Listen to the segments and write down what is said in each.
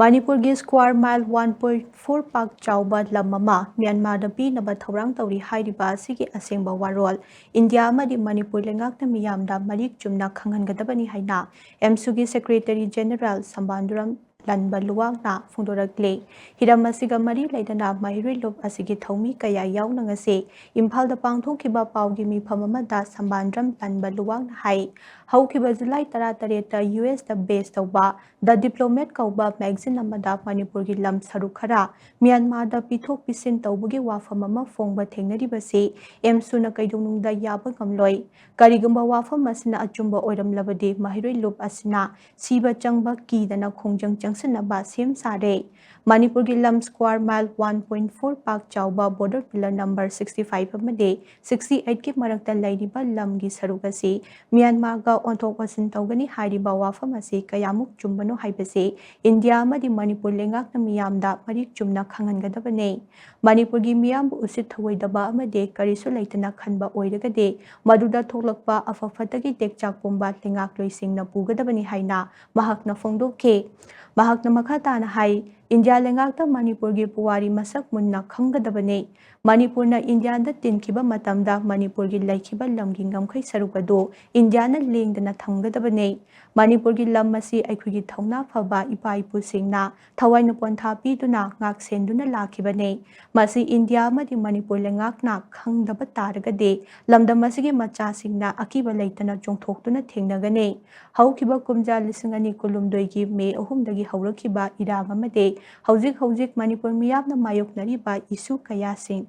Manipurgi square mile 1.4 pak chauba lamama Myanmar da pinaba thorang tauri hairiba asigi asengba warol India amadi Manipur lengakna miyamda marik chumna Khanghangadabani haina Amsu gi Secretary General Sambanduram Lanba luwangna phungdorakle hiram asiga mari laidana mahirui lop asigi thomi kaya yauna ngase Imphal da pangthokiba pawgi mifam amada Sambandram Lanba luwangna hai haukiba July 13 ta US da base tawba The Diplomat kauba magazine amada Manipur gi lam sarukara Myanmar da pithok pisin tawbugi wafam ama phongba thengnaribase Amsu na kaidunung da yaba ngamloi karigumba wafam asina Achumba oiram labade mahirui lop asina siba changba kidana khongjang changsanaba sem sare Manipur gi lam square mile 1.4 pak chauba border pillar number 65 amade 68 ki marakta lairiba lam gi sarugasi Myanmar ga onthok wasin tawgani hairiba wafam ase kayamuk chumbano haibase India amadi Manipur lengakna miyamda marik chumna Khanghangadabani Manipur gi miyambu usit thawoidaba amade karisu laitana khanba oiragade maduda thoklakpa afafatagi tekchak pomba lengak loisingna pugadabani haina mahakna phongdokhe mahakna makhatana hai India lengakta Manipur gi puwari masak munna khanggadabani Manipur na India da tinkiba matamda Manipur gi laikiba lamgi ngamkhai sarugado India na lengdana thamgadabani Manipur gi lam masi aikhugi thongna phaba ipa ipu singna thawaina pontha piduna ngak senduna lakhibane masi India amadi Manipur lengakna khangdaba taragade lamdam masigi macha singna akiba leitana chongthoktuna thengnagane haukiba kumja lisingani kulumdoi gi me ahumdagi haurakhiba irang amade hauzik Manipur miyamna mayoknari ba isu kaya sing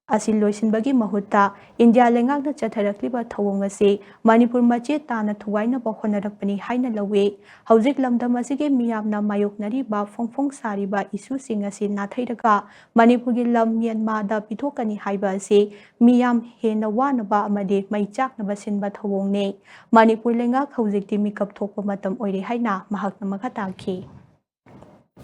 asil loisinbagi mahutta India lengakna chatharakliba thawong ase Manipur mache tana thuwaina ba honarakpani haina lawe hauzik lamdam asige miyamna mayoknari ba phongphong sari ba isu sing ase nathairaga Manipur gi lam Myanmar da pithokani haiba ase miyam hena wana ba amade maichakna ba sinba thawong ne Manipur lengak hauzik ti mikap thokpa matam oire haina mahakna makhataki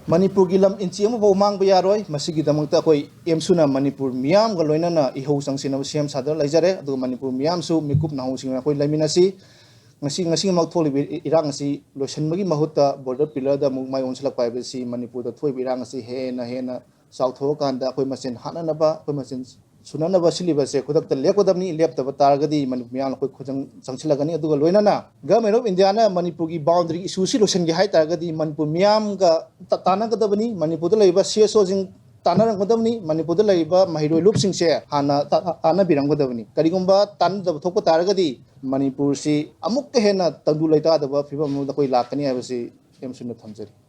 Manipur gi lam inchi ama bo mang ba yaroi masigi damangta koi emsuna Manipur miyam ga loinana ihau sangsina sem sadar laijare adu Manipur miyam su mikup nahu singna koi laiminasi ngasi mak tholi irang asi loisanbagi mahutta border pillar da muk mai onslak pai besi Manipur da thoi irang asi hena sautho kanda koi masen hanana ba koi masen sunana ba siliba se khudak ta lekodamni lepta ba targadi Manipur miyam koi khojang changsilagani adu ga loinana government of India na Manipur gi boundary issue si losan gi hai targadi Manipur miyam ga tanakadabani Manipur da laiba CSO jing tanarangkodabani Manipur da laiba mahiroi loop sing se hana tanabirangkodabani karigumba tan da thokpa targadi Manipur si amuk hena tandu laita da ba phibam da koi lakani hai basi emsuna thamjari